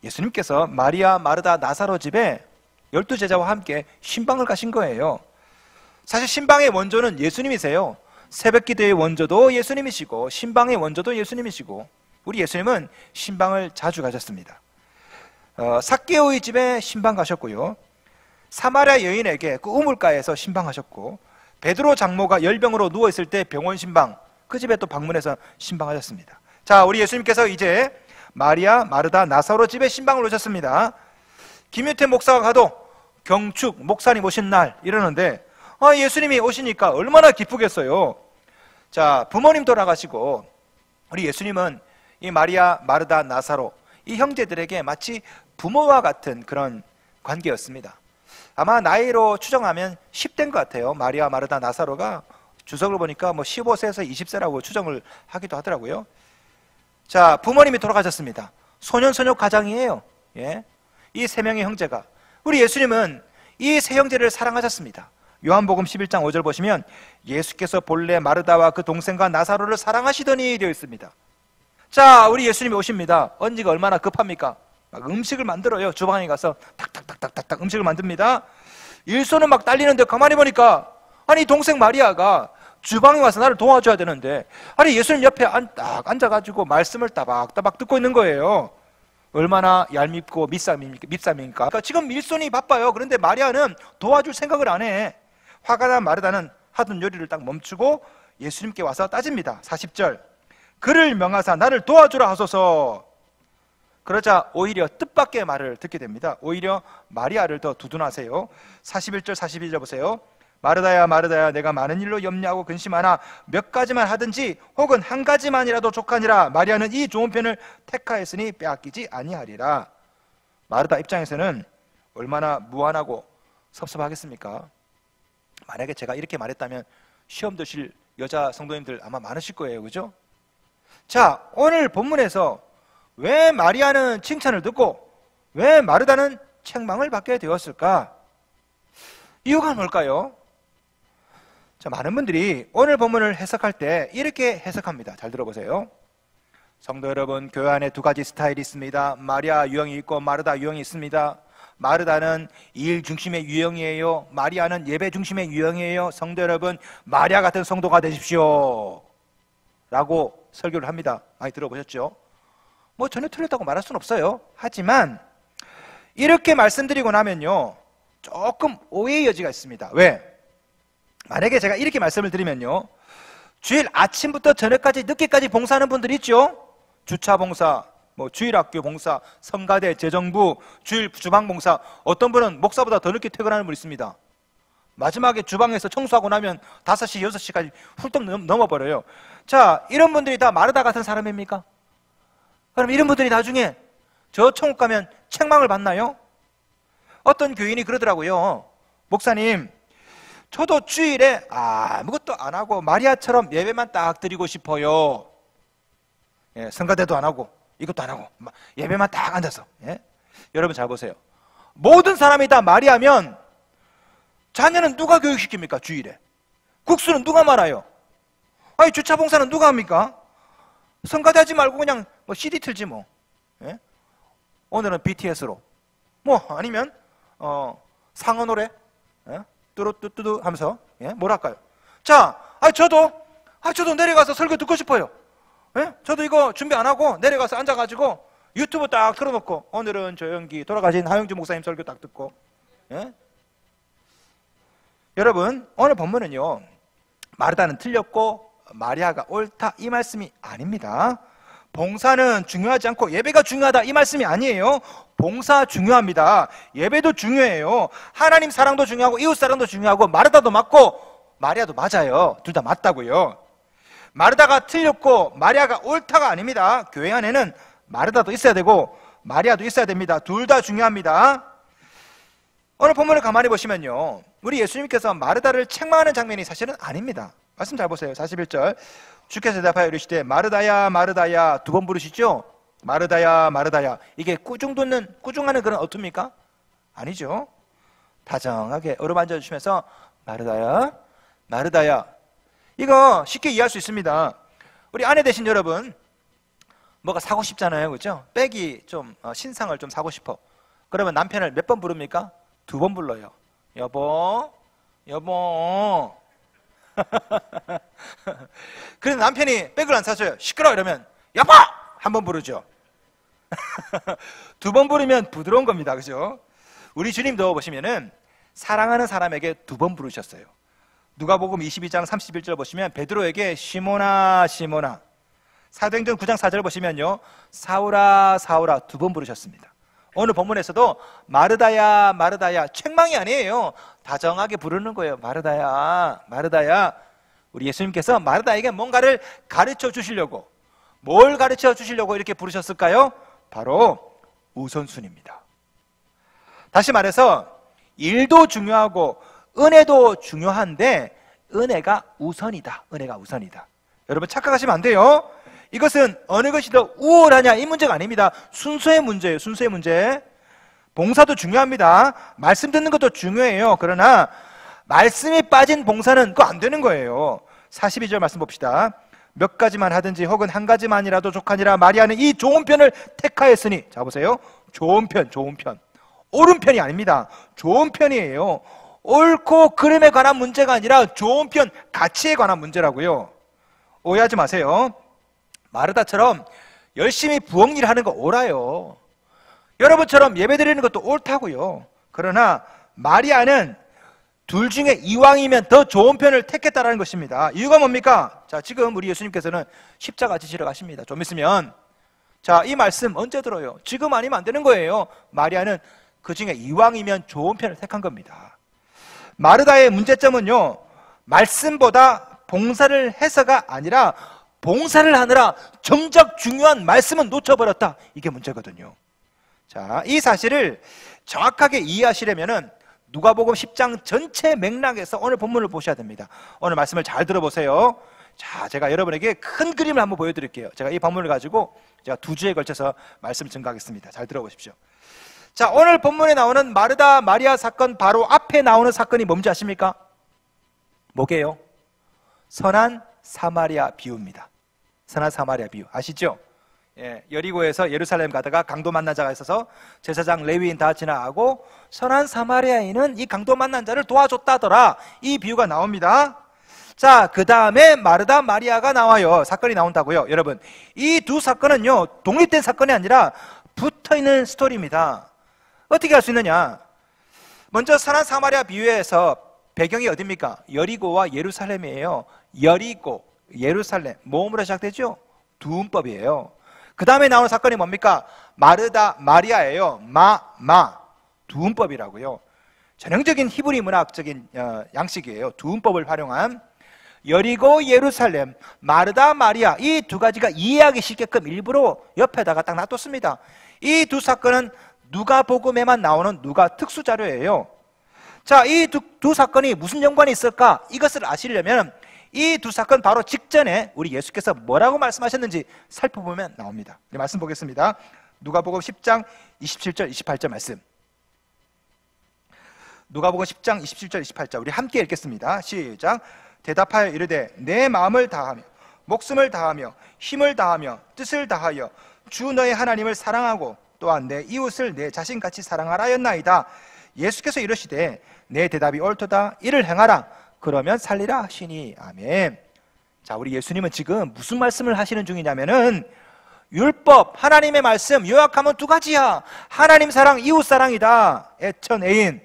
예수님께서 마리아, 마르다, 나사로 집에 12제자와 함께 신방을 가신 거예요. 사실 신방의 원조는 예수님이세요. 새벽기도의 원조도 예수님이시고 신방의 원조도 예수님이시고 우리 예수님은 신방을 자주 가셨습니다. 삭개오의 집에 신방 가셨고요, 사마리아 여인에게 그 우물가에서 신방하셨고, 베드로 장모가 열병으로 누워있을 때 병원 신방, 그 집에 또 방문해서 신방하셨습니다. 자, 우리 예수님께서 이제 마리아, 마르다, 나사로 집에 신방을 오셨습니다. 김유태 목사가 가도 경축 목사님 오신 날 이러는데 예수님이 오시니까 얼마나 기쁘겠어요. 자, 부모님 돌아가시고 우리 예수님은 이 마리아, 마르다, 나사로 이 형제들에게 마치 부모와 같은 그런 관계였습니다. 아마 나이로 추정하면 10대인 것 같아요. 마리아, 마르다, 나사로가 주석을 보니까 뭐 15세에서 20세라고 추정을 하기도 하더라고요. 자, 부모님이 돌아가셨습니다. 소년소녀 가장이에요. 예? 이 세 명의 형제가, 우리 예수님은 이 세 형제를 사랑하셨습니다. 요한복음 11장 5절 보시면 예수께서 본래 마르다와 그 동생과 나사로를 사랑하시더니 되어 있습니다. 자, 우리 예수님이 오십니다. 언니가 얼마나 급합니까? 막 음식을 만들어요. 주방에 가서 탁탁탁탁탁 음식을 만듭니다. 일손은 막 딸리는데 가만히 보니까 아니 동생 마리아가 주방에 와서 나를 도와줘야 되는데 아니 예수님 옆에 딱 앉아가지고 말씀을 따박따박 듣고 있는 거예요. 얼마나 얄밉고 밉삼입니까? 그러니까 지금 일손이 바빠요. 그런데 마리아는 도와줄 생각을 안 해. 화가 난 마르다는 하던 요리를 딱 멈추고 예수님께 와서 따집니다. 40절, 그를 명하사 나를 도와주라 하소서. 그러자 오히려 뜻밖의 말을 듣게 됩니다. 오히려 마리아를 더 두둔하세요. 41절 42절 보세요. 마르다야, 마르다야, 내가 많은 일로 염려하고 근심하나 몇 가지만 하든지 혹은 한 가지만이라도 족하니라. 마리아는 이 좋은 편을 택하였으니 빼앗기지 아니하리라. 마르다 입장에서는 얼마나 무안하고 섭섭하겠습니까? 만약에 제가 이렇게 말했다면 시험 드실 여자 성도님들 아마 많으실 거예요. 그죠? 자, 오늘 본문에서 왜 마리아는 칭찬을 듣고 왜 마르다는 책망을 받게 되었을까? 이유가 뭘까요? 자, 많은 분들이 오늘 본문을 해석할 때 이렇게 해석합니다. 잘 들어보세요. 성도 여러분, 교회 안에 두 가지 스타일이 있습니다. 마리아 유형이 있고 마르다 유형이 있습니다. 마르다는 일 중심의 유형이에요. 마리아는 예배 중심의 유형이에요. 성도 여러분, 마리아 같은 성도가 되십시오 라고 설교를 합니다. 많이 들어보셨죠? 뭐 전혀 틀렸다고 말할 수는 없어요. 하지만 이렇게 말씀드리고 나면요, 조금 오해의 여지가 있습니다. 왜? 만약에 제가 이렇게 말씀을 드리면요, 주일 아침부터 저녁까지 늦게까지 봉사하는 분들 있죠? 주차 봉사, 뭐 주일학교 봉사, 성가대, 재정부, 주일 주방 봉사, 어떤 분은 목사보다 더 늦게 퇴근하는 분 있습니다. 마지막에 주방에서 청소하고 나면 5시, 6시까지 훌떡 넘어버려요. 자, 이런 분들이 다 마르다 같은 사람입니까? 그럼 이런 분들이 나중에 저 천국 가면 책망을 받나요? 어떤 교인이 그러더라고요. 목사님, 저도 주일에 아무것도 안 하고 마리아처럼 예배만 딱 드리고 싶어요. 예, 성가대도 안 하고 이것도 안 하고 예배만 딱 앉아서. 예? 여러분 잘 보세요. 모든 사람이 다 마리아면 자녀는 누가 교육시킵니까? 주일에 국수는 누가 말아요? 아니 주차 봉사는 누가 합니까? 성가대 하지 말고 그냥 뭐 CD 틀지 뭐. 예? 오늘은 BTS로 뭐 아니면 상어 노래 뚜루뚜뚜뚜 하면서 뭐랄까요? 자, 저도 내려가서 설교 듣고 싶어요. 예? 저도 이거 준비 안 하고 내려가서 앉아가지고 유튜브 딱 틀어놓고 오늘은 조영기 돌아가신 하영주 목사님 설교 딱 듣고. 예? 여러분, 오늘 본문은요, 마르다는 틀렸고 마리아가 옳다 이 말씀이 아닙니다. 봉사는 중요하지 않고 예배가 중요하다 이 말씀이 아니에요. 봉사 중요합니다. 예배도 중요해요. 하나님 사랑도 중요하고 이웃 사랑도 중요하고 마르다도 맞고 마리아도 맞아요. 둘 다 맞다고요. 마르다가 틀렸고 마리아가 옳다가 아닙니다. 교회 안에는 마르다도 있어야 되고 마리아도 있어야 됩니다. 둘 다 중요합니다. 오늘 본문을 가만히 보시면요, 우리 예수님께서 마르다를 책망하는 장면이 사실은 아닙니다. 말씀 잘 보세요. 41절, 주께서 대답하여 이르시되 마르다야 마르다야 두 번 부르시죠. 마르다야 마르다야. 이게 꾸중하는 그런 어투입니까? 아니죠. 다정하게 어루만져 주시면서 마르다야 마르다야. 이거 쉽게 이해할 수 있습니다. 우리 아내 되신 여러분, 뭐가 사고 싶잖아요, 그죠? 백이 좀 신상을 좀 사고 싶어. 그러면 남편을 몇 번 부릅니까? 2번 불러요. 여보, 여보. 그래서 남편이 백을 안 사줘요. 시끄러 이러면 여보! 한 번 부르죠. 2번 부르면 부드러운 겁니다, 그죠? 우리 주님도 보시면은 사랑하는 사람에게 2번 부르셨어요. 누가복음 22장 31절 보시면 베드로에게 시몬아 시몬아, 사도행전 9장 4절 보시면요 사울아 사울아 2번 부르셨습니다. 오늘 본문에서도 마르다야 마르다야, 책망이 아니에요. 다정하게 부르는 거예요. 마르다야 마르다야. 우리 예수님께서 마르다에게 뭔가를 가르쳐 주시려고, 뭘 가르쳐 주시려고 이렇게 부르셨을까요? 바로 우선순위입니다. 다시 말해서 일도 중요하고 은혜도 중요한데 은혜가 우선이다. 은혜가 우선이다. 여러분 착각하시면 안 돼요. 이것은 어느 것이 더 우월하냐 이 문제가 아닙니다. 순서의 문제예요. 순서의 문제. 봉사도 중요합니다. 말씀 듣는 것도 중요해요. 그러나 말씀이 빠진 봉사는 그거 안 되는 거예요. 42절 말씀 봅시다. 몇 가지만 하든지 혹은 한 가지만이라도 족하니라 마리아는 이 좋은 편을 택하였으니, 자 보세요. 좋은 편, 좋은 편. 옳은 편이 아닙니다. 좋은 편이에요. 옳고 그름에 관한 문제가 아니라 좋은 편, 가치에 관한 문제라고요. 오해하지 마세요. 마르다처럼 열심히 부엌 일 하는 거 옳아요. 여러분처럼 예배 드리는 것도 옳다고요. 그러나 마리아는 둘 중에 이왕이면 더 좋은 편을 택했다라는 것입니다. 이유가 뭡니까? 자, 지금 우리 예수님께서는 십자가 지시러 가십니다. 좀 있으면. 자, 이 말씀 언제 들어요? 지금 아니면 안 되는 거예요. 마리아는 그 중에 이왕이면 좋은 편을 택한 겁니다. 마르다의 문제점은요, 말씀보다 봉사를 해서가 아니라 봉사를 하느라 정작 중요한 말씀은 놓쳐버렸다. 이게 문제거든요. 자, 이 사실을 정확하게 이해하시려면은 누가복음 10장 전체 맥락에서 오늘 본문을 보셔야 됩니다. 오늘 말씀을 잘 들어보세요. 자, 제가 여러분에게 큰 그림을 한번 보여드릴게요. 제가 이 본문을 가지고 제가 2주에 걸쳐서 말씀을 증거하겠습니다. 잘 들어보십시오. 자, 오늘 본문에 나오는 마르다 마리아 사건 바로 앞에 나오는 사건이 뭔지 아십니까? 뭐게요? 선한 사마리아 비유입니다. 선한 사마리아 비유 아시죠? 예, 여리고에서 예루살렘 가다가 강도 만난 자가 있어서 제사장 레위인 다 지나가고 선한 사마리아인은 이 강도 만난 자를 도와줬다더라. 이 비유가 나옵니다. 자, 그 다음에 마르다 마리아가 나와요. 사건이 나온다고요. 여러분, 이 두 사건은요 독립된 사건이 아니라 붙어있는 스토리입니다. 어떻게 할 수 있느냐? 먼저 선한 사마리아 비유에서 배경이 어디입니까? 여리고와 예루살렘이에요. 여리고, 예루살렘, 모음으로 시작되죠? 두음법이에요. 그 다음에 나오는 사건이 뭡니까? 마르다 마리아예요. 두음법이라고요. 전형적인 히브리 문학적인 양식이에요. 두음법을 활용한. 여리고, 예루살렘, 마르다 마리아, 이 두 가지가 이해하기 쉽게끔 일부러 옆에다가 딱 놔뒀습니다. 이 두 사건은 누가복음에만 나오는 누가 특수 자료예요. 자, 이 두 사건이 무슨 연관이 있을까? 이것을 아시려면 이 두 사건 바로 직전에 우리 예수께서 뭐라고 말씀하셨는지 살펴보면 나옵니다. 말씀 보겠습니다. 누가복음 10장 27절 28절 말씀. 누가복음 10장 27절 28절 우리 함께 읽겠습니다. 시작. 대답하여 이르되 내 마음을 다하며 목숨을 다하며 힘을 다하며 뜻을 다하여 주 너의 하나님을 사랑하고 또한 내 이웃을 내 자신같이 사랑하라 하였나이다. 예수께서 이르시되 내 대답이 옳도다. 이를 행하라. 그러면 살리라 하시니. 아멘. 자, 우리 예수님은 지금 무슨 말씀을 하시는 중이냐면은 율법, 하나님의 말씀 요약하면 두 가지야. 하나님 사랑, 이웃 사랑이다. 애천, 애인.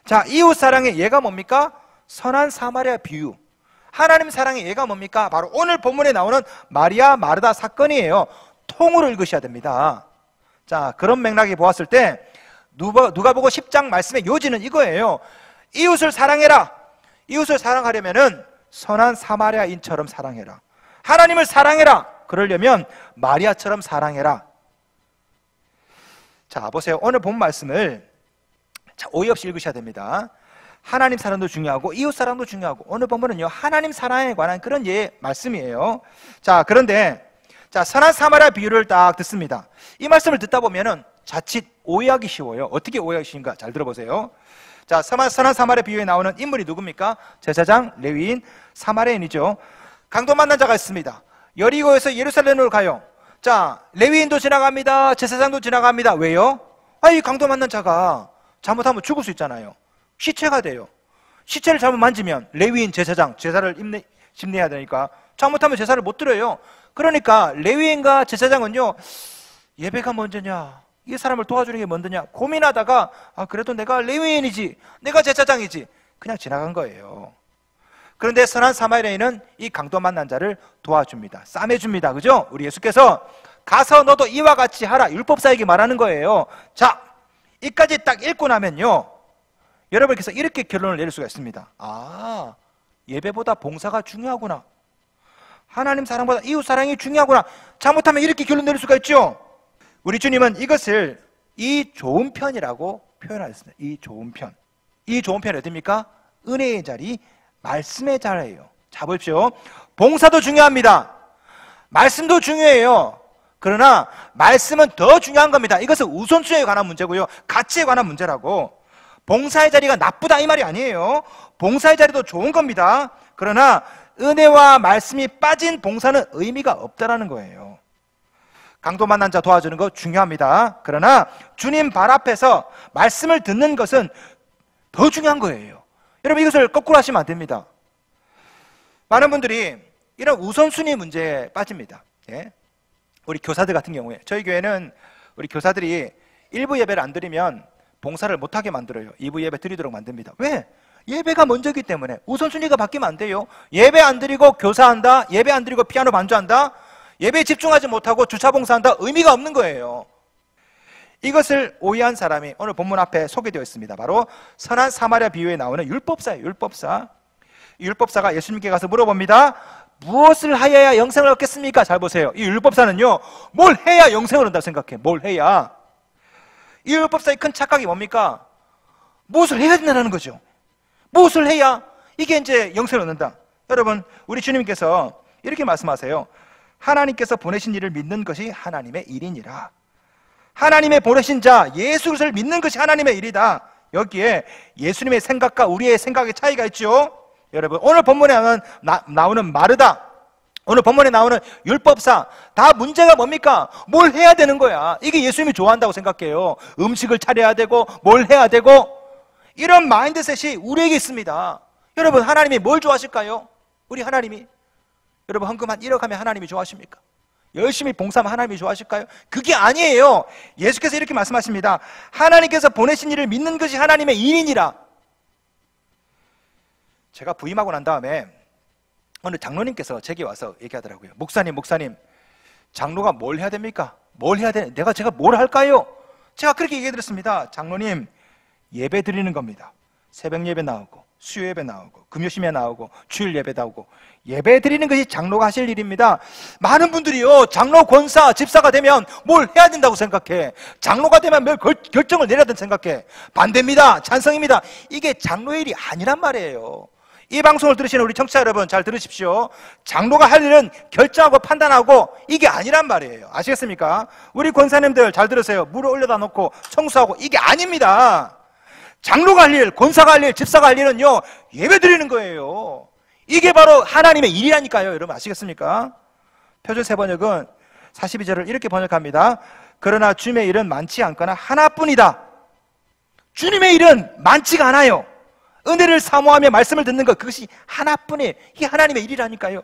자, 이웃 사랑의 예가 뭡니까? 선한 사마리아 비유. 하나님 사랑의 예가 뭡니까? 바로 오늘 본문에 나오는 마리아 마르다 사건이에요. 통으로 읽으셔야 됩니다. 자, 그런 맥락에 보았을 때 누가복음 10장 말씀의 요지는 이거예요. 이웃을 사랑해라. 이웃을 사랑하려면은 선한 사마리아인처럼 사랑해라. 하나님을 사랑해라. 그러려면 마리아처럼 사랑해라. 자, 보세요. 오늘 본 말씀을 오해 없이 읽으셔야 됩니다. 하나님 사랑도 중요하고 이웃 사랑도 중요하고 오늘 본문은요 하나님 사랑에 관한 그런 말씀이에요. 자, 그런데 자, 선한 사마리아 비유를 딱 듣습니다. 이 말씀을 듣다 보면은 자칫 오해하기 쉬워요. 어떻게 오해하기 쉬운가? 잘 들어보세요. 자, 선한 사마리아 비유에 나오는 인물이 누굽니까? 제사장, 레위인, 사마리아인이죠. 강도 만난 자가 있습니다. 여리고에서 예루살렘으로 가요. 자, 레위인도 지나갑니다. 제사장도 지나갑니다. 왜요? 이 강도 만난 자가 잘못하면 죽을 수 있잖아요. 시체가 돼요. 시체를 잘못 만지면 레위인, 제사장, 제사를 집례해야 되니까 잘못하면 제사를 못 드려요. 그러니까 레위인과 제사장은요, 예배가 먼저냐, 이 사람을 도와주는 게 먼저냐 고민하다가 그래도 내가 레위인이지, 내가 제사장이지, 그냥 지나간 거예요. 그런데 선한 사마리아인은 이 강도 만난 자를 도와줍니다. 싸매줍니다. 그죠? 우리 예수께서 가서 너도 이와 같이 하라, 율법사에게 말하는 거예요. 자, 이까지 딱 읽고 나면요, 여러분께서 이렇게 결론을 내릴 수가 있습니다. 예배보다 봉사가 중요하구나, 하나님 사랑보다 이웃 사랑이 중요하구나. 잘못하면 이렇게 결론 내릴 수가 있죠. 우리 주님은 이것을 이 좋은 편이라고 표현하셨습니다. 이 좋은 편. 이 좋은 편이 어딥니까? 은혜의 자리, 말씀의 자리예요. 자, 보십시오. 봉사도 중요합니다. 말씀도 중요해요. 그러나 말씀은 더 중요한 겁니다. 이것은 우선순위에 관한 문제고요, 가치에 관한 문제라고. 봉사의 자리가 나쁘다 이 말이 아니에요. 봉사의 자리도 좋은 겁니다. 그러나 은혜와 말씀이 빠진 봉사는 의미가 없다라는 거예요. 강도 만난 자 도와주는 거 중요합니다. 그러나 주님 발 앞에서 말씀을 듣는 것은 더 중요한 거예요. 여러분, 이것을 거꾸로 하시면 안 됩니다. 많은 분들이 이런 우선순위 문제에 빠집니다. 우리 교사들 같은 경우에, 저희 교회는 우리 교사들이 1부 예배를 안 드리면 봉사를 못하게 만들어요. 2부 예배 드리도록 만듭니다. 왜? 예배가 먼저기 때문에. 우선순위가 바뀌면 안 돼요. 예배 안 드리고 교사한다, 예배 안 드리고 피아노 반주한다, 예배에 집중하지 못하고 주차 봉사한다, 의미가 없는 거예요. 이것을 오해한 사람이 오늘 본문 앞에 소개되어 있습니다. 바로 선한 사마리아 비유에 나오는 율법사예요. 율법사. 이 율법사가 예수님께 가서 물어봅니다. 무엇을 하여야 영생을 얻겠습니까? 잘 보세요. 이 율법사는요, 뭘 해야 영생을 얻는다고 생각해. 뭘 해야. 이 율법사의 큰 착각이 뭡니까? 무엇을 해야 된다는 거죠. 무엇을 해야 이게 이제 영생을 얻는다. 여러분, 우리 주님께서 이렇게 말씀하세요. 하나님께서 보내신 이를 믿는 것이 하나님의 일이니라. 하나님의 보내신 자 예수 그리스도를 믿는 것이 하나님의 일이다. 여기에 예수님의 생각과 우리의 생각의 차이가 있죠. 여러분, 오늘 본문에 나오는 마르다, 오늘 본문에 나오는 율법사, 다 문제가 뭡니까? 뭘 해야 되는 거야. 이게 예수님이 좋아한다고 생각해요. 음식을 차려야 되고 뭘 해야 되고, 이런 마인드셋이 우리에게 있습니다. 여러분, 하나님이 뭘 좋아하실까요? 우리 하나님이, 여러분, 헌금 한 1억 하면 하나님이 좋아하십니까? 열심히 봉사하면 하나님이 좋아하실까요? 그게 아니에요. 예수께서 이렇게 말씀하십니다. 하나님께서 보내신 일을 믿는 것이 하나님의 일이니라. 제가 부임하고 난 다음에 어느 장로님께서 제게 와서 얘기하더라고요. 목사님, 장로가 뭘 해야 됩니까? 뭘 해야 돼? 제가 뭘 할까요? 제가 그렇게 얘기해 드렸습니다. 장로님, 예배 드리는 겁니다. 새벽 예배 나오고, 수요 예배 나오고, 금요심에 나오고, 주일 예배 나오고, 예배 드리는 것이 장로가 하실 일입니다. 많은 분들이요, 장로, 권사, 집사가 되면 뭘 해야 된다고 생각해. 장로가 되면 뭘 결정을 내려야 된다고 생각해. 반대입니다. 찬성입니다. 이게 장로의 일이 아니란 말이에요. 이 방송을 들으시는 우리 청취자 여러분, 잘 들으십시오. 장로가 할 일은 결정하고 판단하고 이게 아니란 말이에요. 아시겠습니까? 우리 권사님들 잘 들으세요. 물을 올려다 놓고 청소하고 이게 아닙니다. 장로가 할 일, 권사가 할 일, 집사가 할 일은요, 예배 드리는 거예요. 이게 바로 하나님의 일이라니까요. 여러분, 아시겠습니까? 표준 세번역은 42절을 이렇게 번역합니다. 그러나 주님의 일은 많지 않거나 하나뿐이다. 주님의 일은 많지가 않아요. 은혜를 사모하며 말씀을 듣는 것, 그것이 하나뿐이에요. 이게 하나님의 일이라니까요.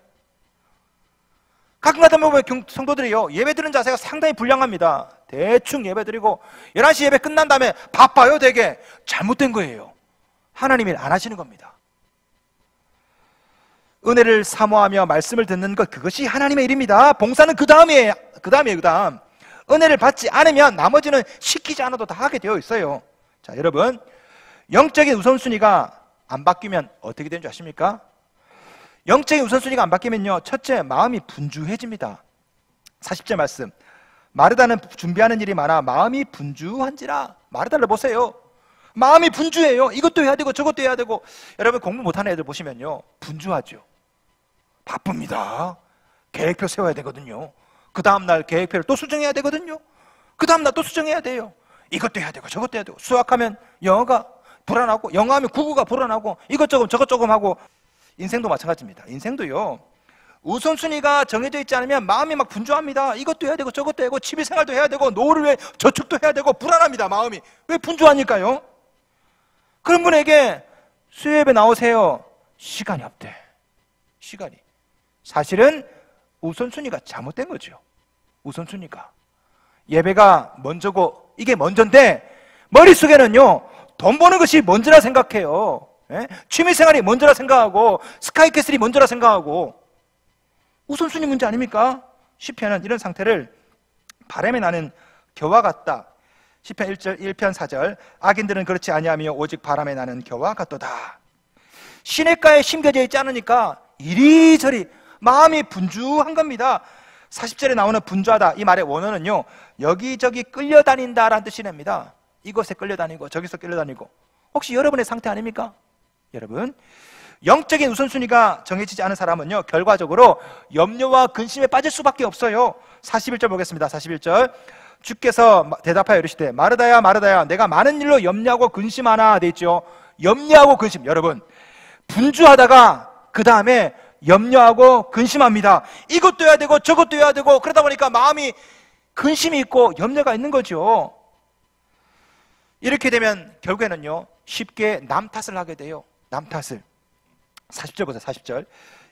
가끔가다 보면 성도들이요, 예배 드리는 자세가 상당히 불량합니다. 대충 예배 드리고 11시 예배 끝난 다음에 바빠요. 되게 잘못된 거예요. 하나님 일 안 하시는 겁니다. 은혜를 사모하며 말씀을 듣는 것, 그것이 하나님의 일입니다. 봉사는 그 다음이에요. 그 다음. 은혜를 받지 않으면 나머지는 시키지 않아도 다 하게 되어 있어요. 자, 여러분, 영적인 우선순위가 안 바뀌면 어떻게 되는 줄 아십니까? 영적인 우선순위가 안 바뀌면요, 첫째, 마음이 분주해집니다. 40절 말씀, 마르다는 준비하는 일이 많아 마음이 분주한지라. 마르다를 보세요. 마음이 분주해요. 이것도 해야 되고 저것도 해야 되고. 여러분, 공부 못하는 애들 보시면요, 분주하죠. 바쁩니다. 계획표 세워야 되거든요. 그 다음날 계획표를 또 수정해야 되거든요. 그 다음날 또 수정해야 돼요. 이것도 해야 되고 저것도 해야 되고. 수학하면 영어가 불안하고, 영어하면 국어가 불안하고, 이것 조금 저것 조금 하고. 인생도 마찬가지입니다. 인생도요, 우선순위가 정해져 있지 않으면 마음이 막 분주합니다. 이것도 해야 되고 저것도 해야 되고 취미생활도 해야 되고 노후를 위해 저축도 해야 되고 불안합니다. 마음이. 왜 분주하니까요? 그런 분에게 수요예배 나오세요. 시간이 없대. 시간이. 사실은 우선순위가 잘못된 거죠. 우선순위가. 예배가 먼저고 이게 먼저인데 머릿속에는요 돈 버는 것이 먼저라 생각해요. 예? 취미생활이 먼저라 생각하고 스카이캐슬이 먼저라 생각하고. 우선순위 문제 아닙니까? 시편은 이런 상태를 바람에 나는 겨와 같다. 시편 1편 4절 악인들은 그렇지 아니하며 오직 바람에 나는 겨와 같도다. 시냇가에 심겨져 있지 않으니까 이리저리 마음이 분주한 겁니다. 40절에 나오는 분주하다 이 말의 원어는요 여기저기 끌려다닌다라는 뜻이 냅니다. 이곳에 끌려다니고 저기서 끌려다니고. 혹시 여러분의 상태 아닙니까? 여러분 영적인 우선순위가 정해지지 않은 사람은요 결과적으로 염려와 근심에 빠질 수밖에 없어요. 41절 보겠습니다. 41절 주께서 대답하여 이르시되 마르다야 마르다야 내가 많은 일로 염려하고 근심하나 돼 있죠. 염려하고 근심. 여러분 분주하다가 그 다음에 염려하고 근심합니다. 이것도 해야 되고 저것도 해야 되고 그러다 보니까 마음이 근심이 있고 염려가 있는 거죠. 이렇게 되면 결국에는요 쉽게 남 탓을 하게 돼요. 남 탓을. 40절 보세요. 40절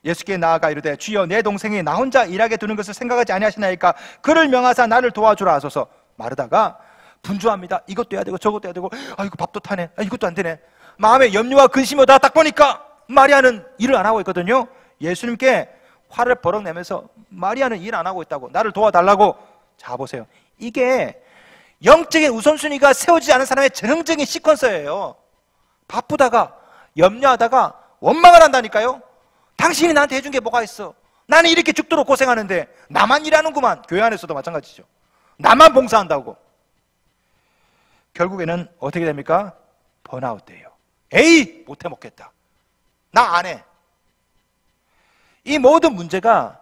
예수께 나아가 이르되 주여 내 동생이 나 혼자 일하게 두는 것을 생각하지 아니하시나이까 그를 명하사 나를 도와주라 하소서. 마르다가 분주합니다. 이것도 해야 되고 저것도 해야 되고 이거 밥도 타네. 이것도 안 되네. 마음에 염려와 근심이 다 딱 보니까 마리아는 일을 안 하고 있거든요. 예수님께 화를 버럭 내면서 마리아는 일 안 하고 있다고 나를 도와달라고. 자 보세요. 이게 영적인 우선순위가 세워지지 않은 사람의 전형적인 시퀀서예요. 바쁘다가 염려하다가 원망을 한다니까요. 당신이 나한테 해준 게 뭐가 있어. 나는 이렇게 죽도록 고생하는데 나만 일하는구만. 교회 안에서도 마찬가지죠. 나만 봉사한다고. 결국에는 어떻게 됩니까? 번아웃 돼요. 에이 못해 먹겠다. 나 안 해. 이 모든 문제가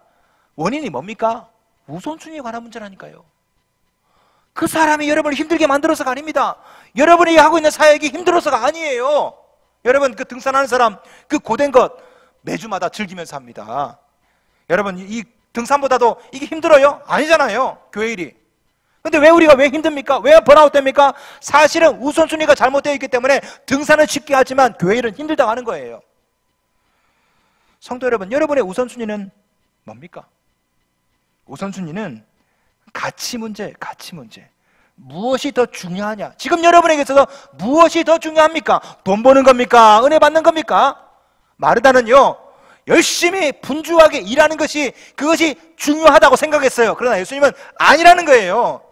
원인이 뭡니까? 우선순위에 관한 문제라니까요. 그 사람이 여러분을 힘들게 만들어서가 아닙니다. 여러분이 하고 있는 사역이 힘들어서가 아니에요. 여러분 그 등산하는 사람 그 고된 것 매주마다 즐기면서 합니다. 여러분 이 등산보다도 이게 힘들어요? 아니잖아요. 교회 일이. 근데 왜 우리가 왜 힘듭니까? 왜 번아웃 됩니까? 사실은 우선순위가 잘못되어 있기 때문에 등산은 쉽게 하지만 교회 일은 힘들다고 하는 거예요. 성도 여러분, 여러분의 우선순위는 뭡니까? 우선순위는 가치 문제, 가치 문제. 무엇이 더 중요하냐? 지금 여러분에게 있어서 무엇이 더 중요합니까? 돈 버는 겁니까? 은혜 받는 겁니까? 마르다는요 열심히 분주하게 일하는 것이 그것이 중요하다고 생각했어요. 그러나 예수님은 아니라는 거예요.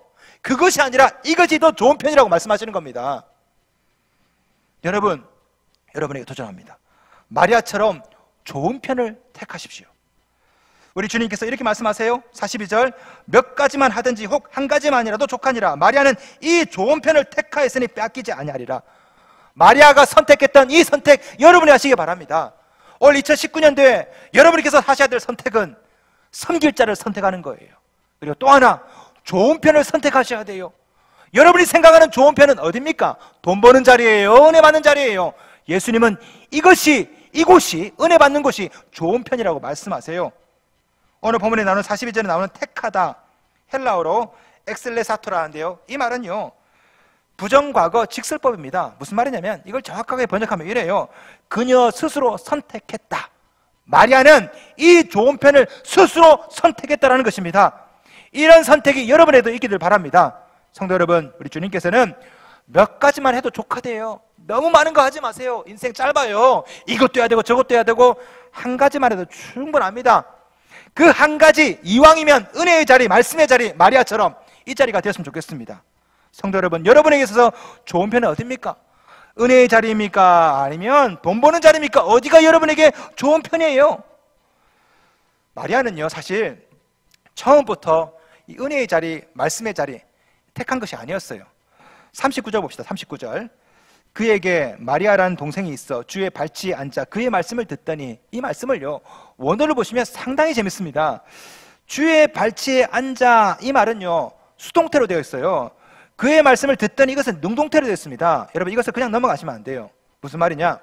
그것이 아니라 이것이 더 좋은 편이라고 말씀하시는 겁니다. 여러분, 여러분에게 도전합니다. 마리아처럼 좋은 편을 택하십시오. 우리 주님께서 이렇게 말씀하세요. 42절 몇 가지만 하든지 혹 한 가지만이라도 족하니라. 마리아는 이 좋은 편을 택하였으니 빼앗기지 아니하리라. 마리아가 선택했던 이 선택 여러분이 하시기 바랍니다. 올 2019년도에 여러분께서 하셔야 될 선택은 섬길 자를 선택하는 거예요. 그리고 또 하나 좋은 편을 선택하셔야 돼요. 여러분이 생각하는 좋은 편은 어디입니까? 돈 버는 자리예요? 은혜 받는 자리예요? 예수님은 이곳이 은혜 받는 곳이 좋은 편이라고 말씀하세요. 오늘 본문에 나오는 42절에 나오는 택하다, 헬라어로 엑셀레사토라는데요. 이 말은요 부정과거 직설법입니다. 무슨 말이냐면 이걸 정확하게 번역하면 이래요. 그녀 스스로 선택했다. 마리아는 이 좋은 편을 스스로 선택했다라는 것입니다. 이런 선택이 여러분에도 있기를 바랍니다. 성도 여러분, 우리 주님께서는 몇 가지만 해도 족하대요. 너무 많은 거 하지 마세요. 인생 짧아요. 이것도 해야 되고 저것도 해야 되고 한 가지만 해도 충분합니다. 그 한 가지, 이왕이면 은혜의 자리, 말씀의 자리, 마리아처럼 이 자리가 되었으면 좋겠습니다. 성도 여러분, 여러분에게 있어서 좋은 편은 어디입니까? 은혜의 자리입니까? 아니면 돈 버는 자리입니까? 어디가 여러분에게 좋은 편이에요? 마리아는요 사실 처음부터 이 은혜의 자리, 말씀의 자리 택한 것이 아니었어요. 39절 봅시다. 39절 그에게 마리아라는 동생이 있어 주의 발치에 앉아 그의 말씀을 듣더니, 이 말씀을요 원어를 보시면 상당히 재밌습니다. 주의 발치에 앉아, 이 말은요 수동태로 되어 있어요. 그의 말씀을 듣더니, 이것은 능동태로 되어 있습니다. 여러분 이것을 그냥 넘어가시면 안 돼요. 무슨 말이냐?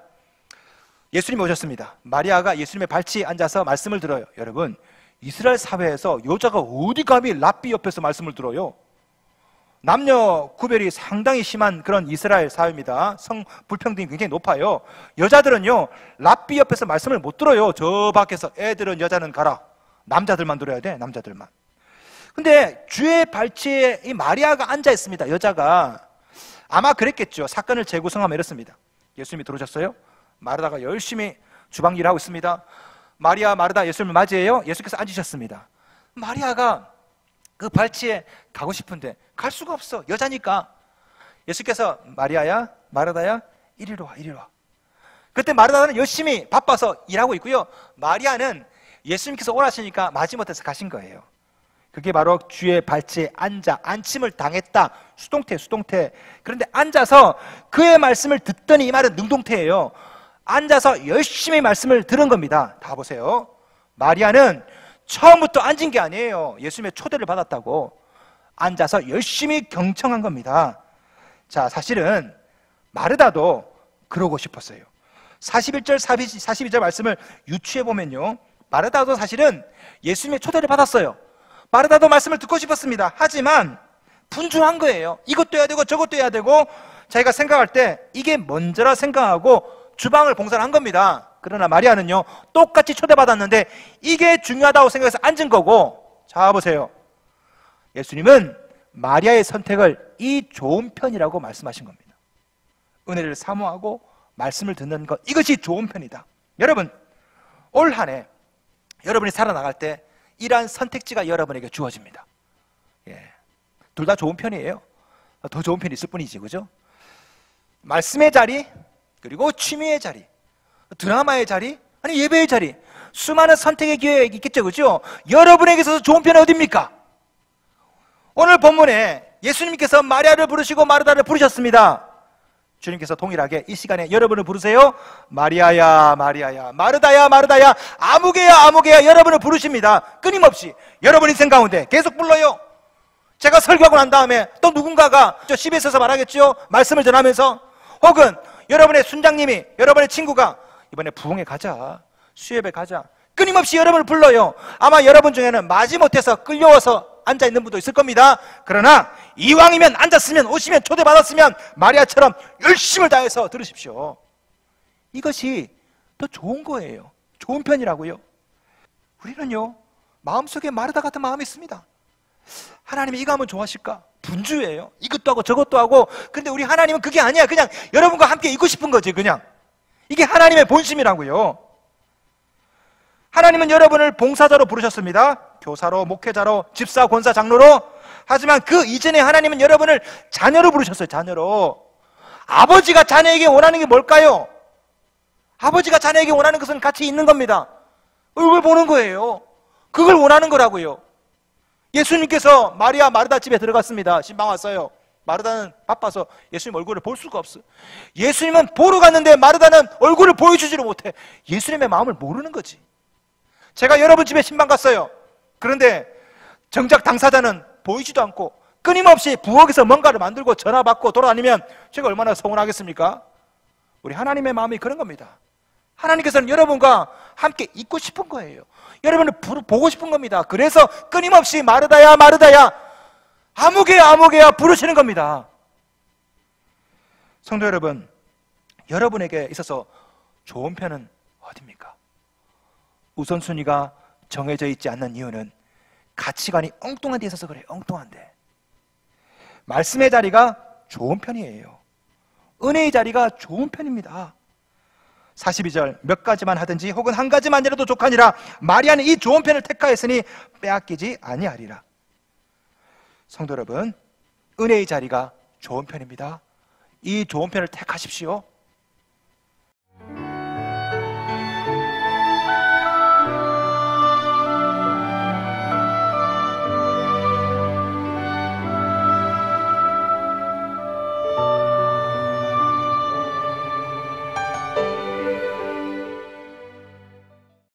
예수님이 오셨습니다. 마리아가 예수님의 발치에 앉아서 말씀을 들어요. 여러분, 이스라엘 사회에서 여자가 어디 감히 랍비 옆에서 말씀을 들어요? 남녀 구별이 상당히 심한 그런 이스라엘 사회입니다. 성 불평등이 굉장히 높아요. 여자들은요, 랍비 옆에서 말씀을 못 들어요. 저 밖에서 애들은 여자는 가라. 남자들만 들어야 돼, 남자들만. 근데 주의 발치에 이 마리아가 앉아 있습니다. 여자가 아마 그랬겠죠. 사건을 재구성하면 이렇습니다. 예수님이 들어오셨어요. 마르다가 열심히 주방 일하고 있습니다. 마리아, 마르다 예수님을 맞이해요. 예수께서 앉으셨습니다. 마리아가 그 발치에 가고 싶은데 갈 수가 없어. 여자니까. 예수께서 마리아야, 마르다야, 이리로 와, 이리로 와. 그때 마르다는 열심히 바빠서 일하고 있고요. 마리아는 예수님께서 오라시니까 마지못해서 가신 거예요. 그게 바로 주의 발치에 앉아 안침을 당했다. 수동태. 그런데 앉아서 그의 말씀을 듣더니, 이 말은 능동태예요. 앉아서 열심히 말씀을 들은 겁니다. 다 보세요. 마리아는 처음부터 앉은 게 아니에요. 예수님의 초대를 받았다고 앉아서 열심히 경청한 겁니다. 자, 사실은 마르다도 그러고 싶었어요. 41절, 42절 말씀을 유추해 보면요, 마르다도 사실은 예수님의 초대를 받았어요. 마르다도 말씀을 듣고 싶었습니다. 하지만 분주한 거예요. 이것도 해야 되고 저것도 해야 되고, 자기가 생각할 때 이게 먼저라 생각하고 주방을 봉사를 한 겁니다. 그러나 마리아는요, 똑같이 초대받았는데 이게 중요하다고 생각해서 앉은 거고. 자, 보세요. 예수님은 마리아의 선택을 이 좋은 편이라고 말씀하신 겁니다. 은혜를 사모하고 말씀을 듣는 것, 이것이 좋은 편이다. 여러분, 올 한 해 여러분이 살아나갈 때 이러한 선택지가 여러분에게 주어집니다. 둘 다 좋은 편이에요. 더 좋은 편이 있을 뿐이지, 그죠? 말씀의 자리, 그리고 취미의 자리, 드라마의 자리, 아니 예배의 자리, 수많은 선택의 기회가 있겠죠, 그죠? 여러분에게 있어서 좋은 편은 어디입니까? 오늘 본문에 예수님께서 마리아를 부르시고 마르다를 부르셨습니다. 주님께서 동일하게 이 시간에 여러분을 부르세요. 마리아야, 마리아야, 마르다야, 마르다야, 아무개야, 아무개야, 여러분을 부르십니다. 끊임없이 여러분 인생 가운데 계속 불러요. 제가 설교하고 난 다음에 또 누군가가 저 집에 있어서 말하겠죠. 말씀을 전하면서. 혹은 여러분의 순장님이, 여러분의 친구가 이번에 부흥회 가자, 수협에 가자, 끊임없이 여러분을 불러요. 아마 여러분 중에는 마지못해서 끌려와서 앉아있는 분도 있을 겁니다. 그러나 이왕이면, 앉았으면, 오시면, 초대받았으면 마리아처럼 열심을 다해서 들으십시오. 이것이 더 좋은 거예요. 좋은 편이라고요. 우리는요, 마음속에 마르다 같은 마음이 있습니다. 하나님이 이거 하면 좋아하실까? 분주해요. 이것도 하고 저것도 하고. 근데 우리 하나님은 그게 아니야. 그냥 여러분과 함께 있고 싶은 거지, 그냥. 이게 하나님의 본심이라고요. 하나님은 여러분을 봉사자로 부르셨습니다. 교사로, 목회자로, 집사, 권사, 장로로. 하지만 그 이전에 하나님은 여러분을 자녀로 부르셨어요. 자녀로. 아버지가 자녀에게 원하는 게 뭘까요? 아버지가 자녀에게 원하는 것은 같이 있는 겁니다. 얼굴 보는 거예요. 그걸 원하는 거라고요. 예수님께서 마리아, 마르다 집에 들어갔습니다. 신방 왔어요. 마르다는 바빠서 예수님 얼굴을 볼 수가 없어요. 예수님은 보러 갔는데 마르다는 얼굴을 보여주지를 못해. 예수님의 마음을 모르는 거지. 제가 여러분 집에 신방 갔어요. 그런데 정작 당사자는 보이지도 않고 끊임없이 부엌에서 뭔가를 만들고 전화 받고 돌아다니면 제가 얼마나 서운하겠습니까? 우리 하나님의 마음이 그런 겁니다. 하나님께서는 여러분과 함께 있고 싶은 거예요. 여러분을 보고 싶은 겁니다. 그래서 끊임없이 마르다야, 마르다야, 아무개야, 아무개야 부르시는 겁니다. 성도 여러분, 여러분에게 있어서 좋은 편은 어디입니까? 우선순위가 정해져 있지 않는 이유는 가치관이 엉뚱한 데 있어서 그래요. 엉뚱한데. 말씀의 자리가 좋은 편이에요. 은혜의 자리가 좋은 편입니다. 42절, 몇 가지만 하든지 혹은 한 가지만이라도 족하니라. 마리아는 이 좋은 편을 택하였으니 빼앗기지 아니하리라. 성도 여러분, 은혜의 자리가 좋은 편입니다. 이 좋은 편을 택하십시오.